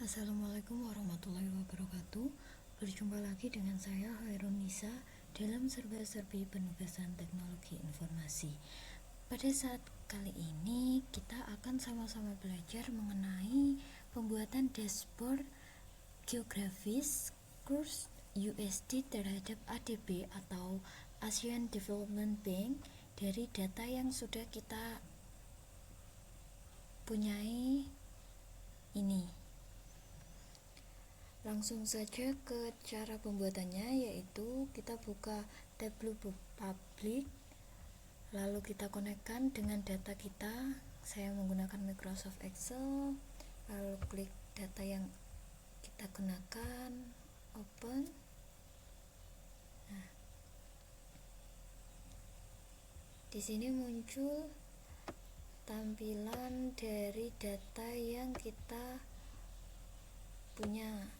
Assalamualaikum warahmatullahi wabarakatuh. Berjumpa lagi dengan saya Hairun Nisa dalam serba-serbi penugasan teknologi informasi. Pada saat kali ini kita akan sama-sama belajar mengenai pembuatan dashboard geografis kurs USD terhadap ADB atau Asian Development Bank dari data yang sudah kita punyai ini. Langsung saja ke cara pembuatannya, yaitu kita buka tab public, lalu kita konekkan dengan data kita. Saya menggunakan Microsoft Excel, lalu klik data yang kita gunakan, open. Nah, di sini muncul tampilan dari data yang kita punya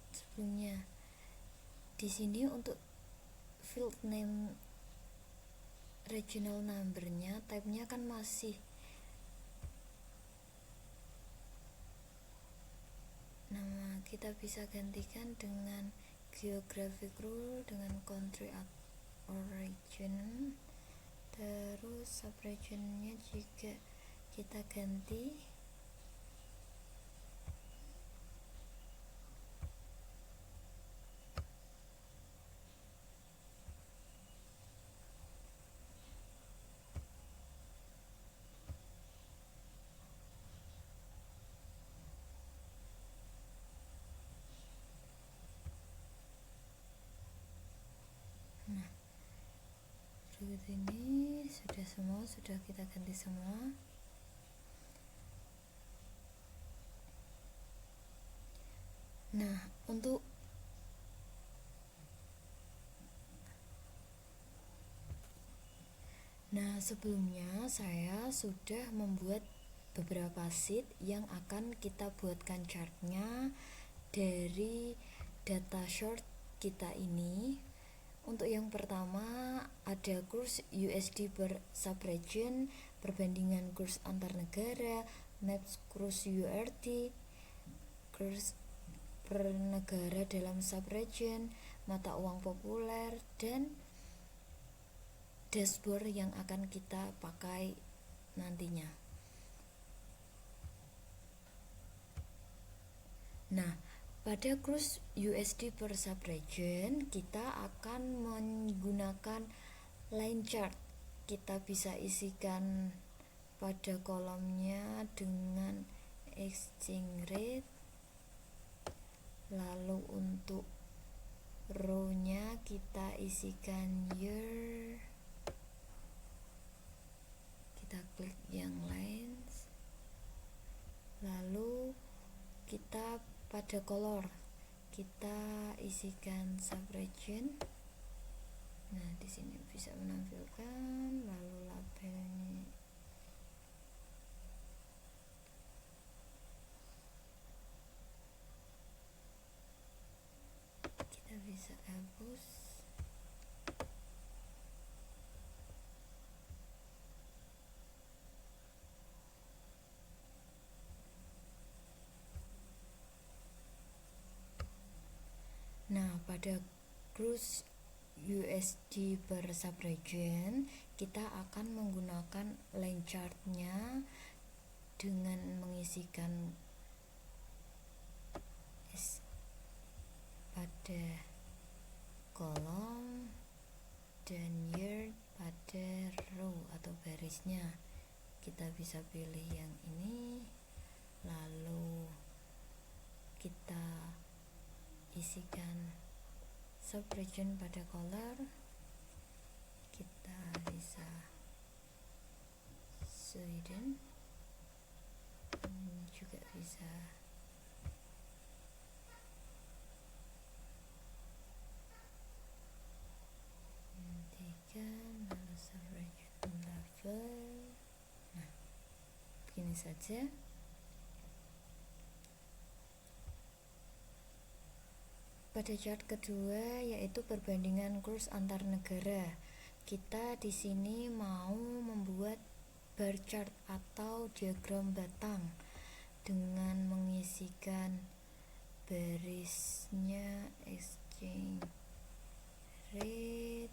sebelumnya. Di sini untuk field name regional number-nya, type-nya kan masih nama, kita bisa gantikan dengan geographic rule, dengan country or region. Terus subregionnya juga kita ganti. Nah, berikut ini sudah kita ganti semua. Nah, sebelumnya saya sudah membuat beberapa sheet yang akan kita buatkan chartnya dari data short kita ini. Untuk yang pertama ada kurs USD per subregion, perbandingan kurs antar negara, maps kurs URT, kurs per negara dalam subregion, mata uang populer, dan dashboard yang akan kita pakai nantinya. Nah, pada kurs USD per subregion kita akan menggunakan line chart. Kita bisa isikan pada kolomnya dengan exchange rate. Lalu untuk row-nya kita isikan year. Kita klik yang lines. Lalu kita pada color kita isikan subregion. Nah, di sini bisa menampilkan, lalu labelnya kita bisa hapus. Nah, pada kurs USD per subregion kita akan menggunakan line chartnya dengan mengisikan pada kolom dan year pada row atau barisnya. Kita bisa pilih yang ini, lalu kita isikan subregion pada color. Kita bisa Sweden, juga bisa gantikan, lalu subregion level. Nah, begini saja. Pada chart kedua yaitu perbandingan kurs antar negara. Kita di sini mau membuat bar chart atau diagram batang. dengan mengisikan barisnya exchange rate,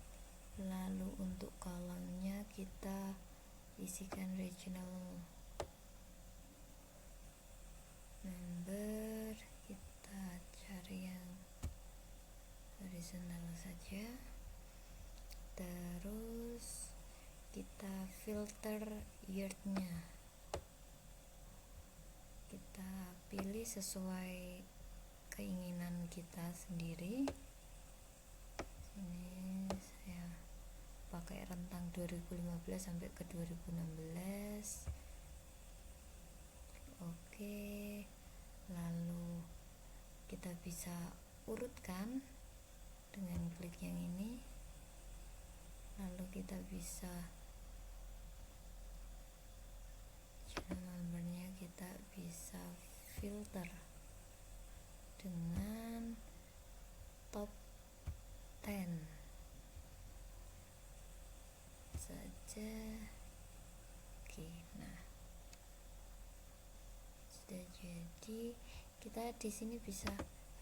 lalu untuk kolomnya kita isikan regional member, kita cari yang horizontal saja, terus kita filter year-nya, kita pilih sesuai keinginan kita sendiri. Ini saya pakai rentang 2015 sampai ke 2016. Oke, lalu kita bisa urutkan dengan klik yang ini, lalu kita bisa channel numbernya kita bisa filter dengan top 10 saja. Oke, nah sudah jadi. Kita di sini bisa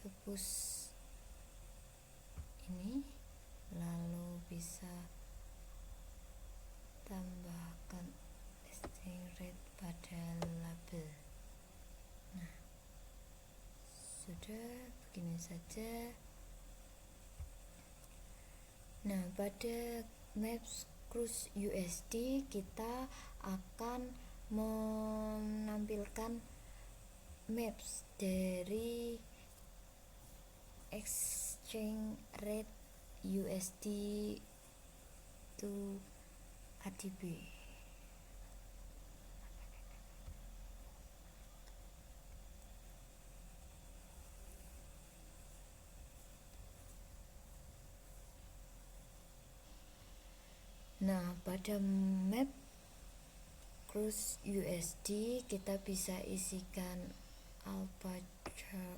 hapus ini, lalu bisa tambahkan exchange rate pada label. Nah, sudah begini saja. Nah, pada Maps Cruise USD kita akan menampilkan maps dari exchange rate USD to ADB. Nah, pada map Cruise USD kita bisa isikan alpha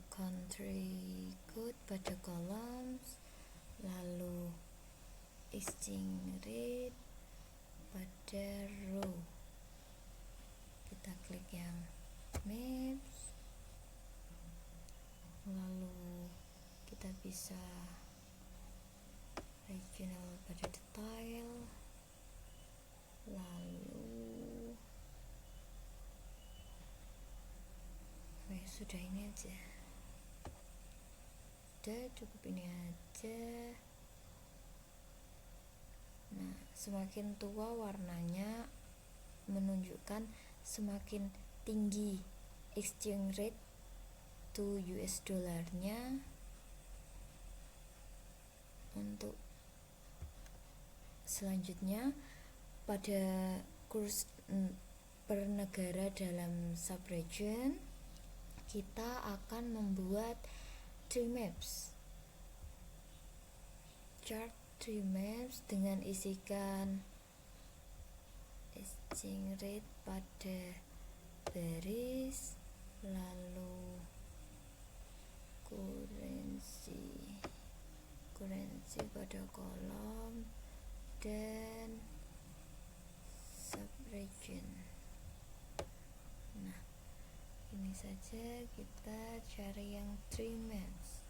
country code pada columns, lalu exchange rate pada row. Kita klik yang maps, lalu kita bisa regional pada detail, lalu sudah ini aja, sudah cukup ini aja. Nah, semakin tua warnanya menunjukkan semakin tinggi exchange rate to US dollarnya. Untuk selanjutnya pada kurs per negara dalam subregion, kita akan membuat 3 maps, chart 3 maps dengan isikan exchange rate pada baris, lalu currency pada kolom, dan subregion. Nah, ini saja, kita cari yang 3 maps.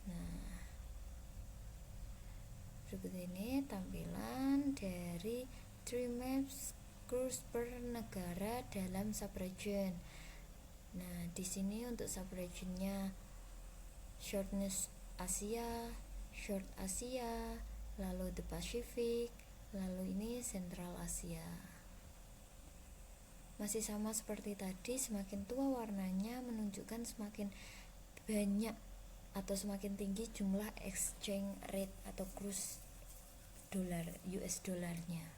Nah, berikut ini tampilan dari 3 maps cruise per negara dalam subregion. Nah, di sini untuk subregionnya shortness Asia, short Asia, lalu the Pacific, lalu ini Central Asia. Masih sama seperti tadi, semakin tua warnanya menunjukkan semakin banyak atau semakin tinggi jumlah exchange rate atau kurs dolar US dolarnya.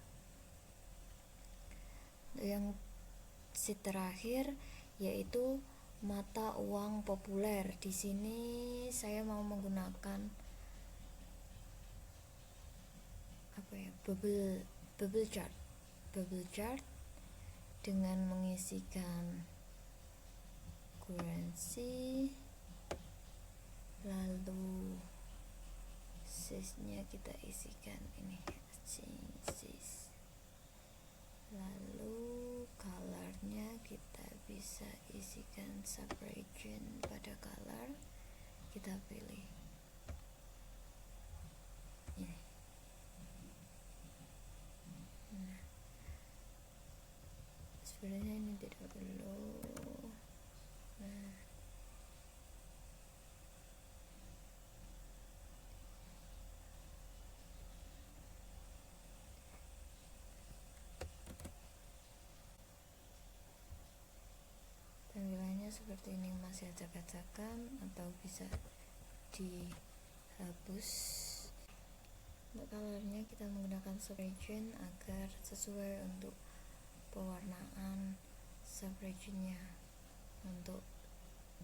Yang terakhir yaitu mata uang populer. Di sini saya mau menggunakan bubble chart dengan mengisikan currency, lalu size-nya kita isikan ini size, lalu color-nya kita bisa isikan subregion pada color, kita pilih ini. Nah, sebenarnya ini tidak perlu. Nah, tampilannya seperti ini, masih acak-acakan atau bisa dihapus. Untuk colornya kita menggunakan subregion agar sesuai untuk pewarnaan subregionnya. Untuk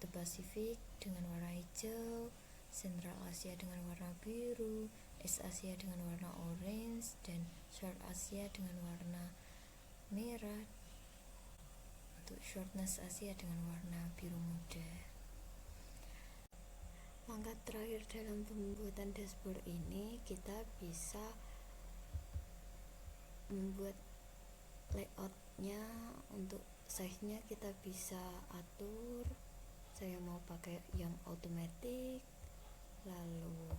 The Pacific dengan warna hijau, Central Asia dengan warna biru, East Asia dengan warna orange, dan South Asia dengan warna merah. Untuk Shortness Asia dengan warna biru muda. Langkah terakhir dalam pembuatan dashboard ini, kita bisa membuat layoutnya. Untuk size-nya kita bisa atur. Saya mau pakai yang automatic. Lalu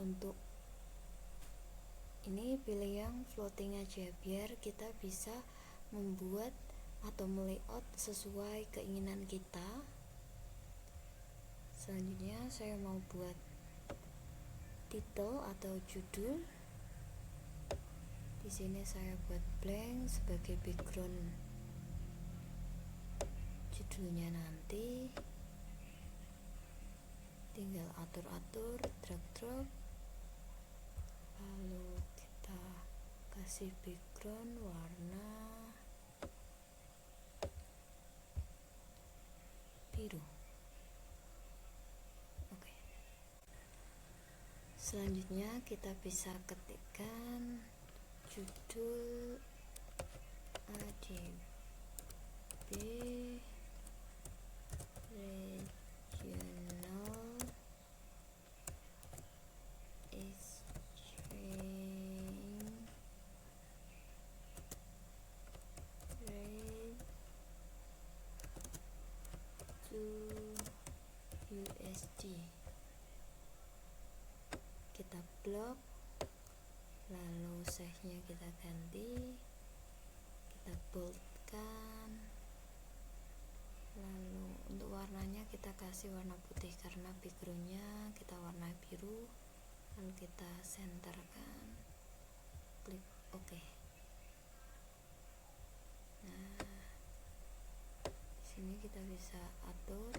untuk ini pilih yang floating aja, biar kita bisa membuat atau melayout sesuai keinginan kita. Selanjutnya saya mau buat title atau judul. Di sini saya buat blank sebagai background judulnya. Nanti tinggal atur-atur, drag-drop, lalu kita kasih background warna biru. Oke. Selanjutnya kita bisa ketikkan judul ADB Regional Exchange Rate to USD. Kita blok, lalu size-nya kita ganti, kita boldkan, lalu untuk warnanya kita kasih warna putih karena backgroundnya kita warna biru. Lalu kita centerkan, klik OK. Nah, di sini kita bisa atur.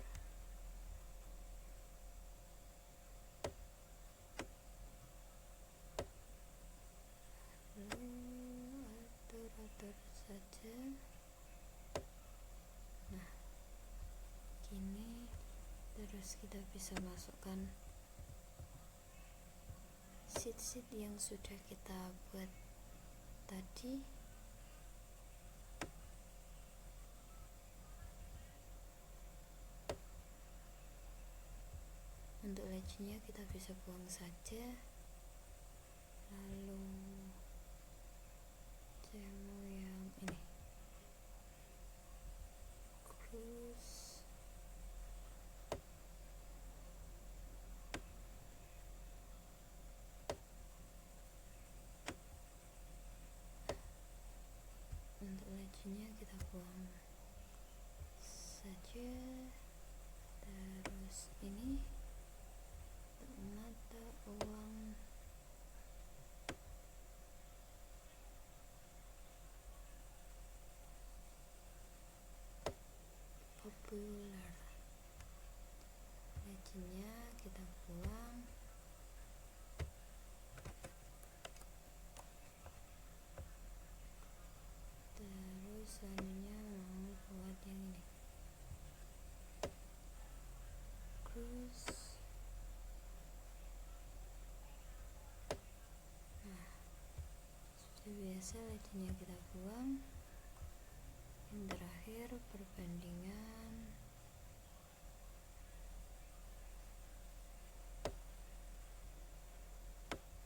Atur saja. Nah, gini. Terus kita bisa masukkan sheet-sheet yang sudah kita buat tadi. Untuk legendnya kita bisa buang saja. Lalu saya mau yang ini, cruise. Untuk legendnya kita buang saja. Terus ini untuk mata uang populer, legendnya kita buang. Terus selanjutnya mau buat yang ini, cruise. Nah, sudah biasa legendnya kita buang. Yang terakhir perbandingan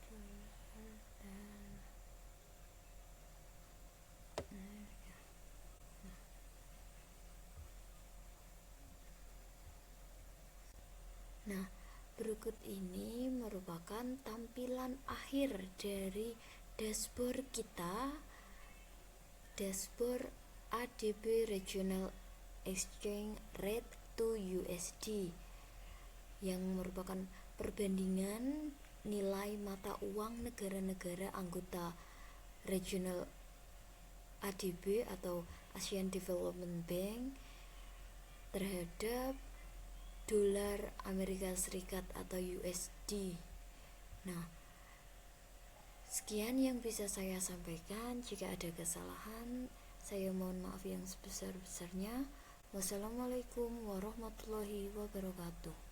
dolar dan harga. Nah, berikut ini merupakan tampilan akhir dari dashboard kita, dashboard ADB Regional Exchange Rate to USD, yang merupakan perbandingan nilai mata uang negara-negara anggota Regional ADB atau Asian Development Bank terhadap dolar Amerika Serikat atau USD. Nah, sekian yang bisa saya sampaikan. Jika ada kesalahan, saya mohon maaf yang sebesar-besarnya. Wassalamualaikum warahmatullahi wabarakatuh.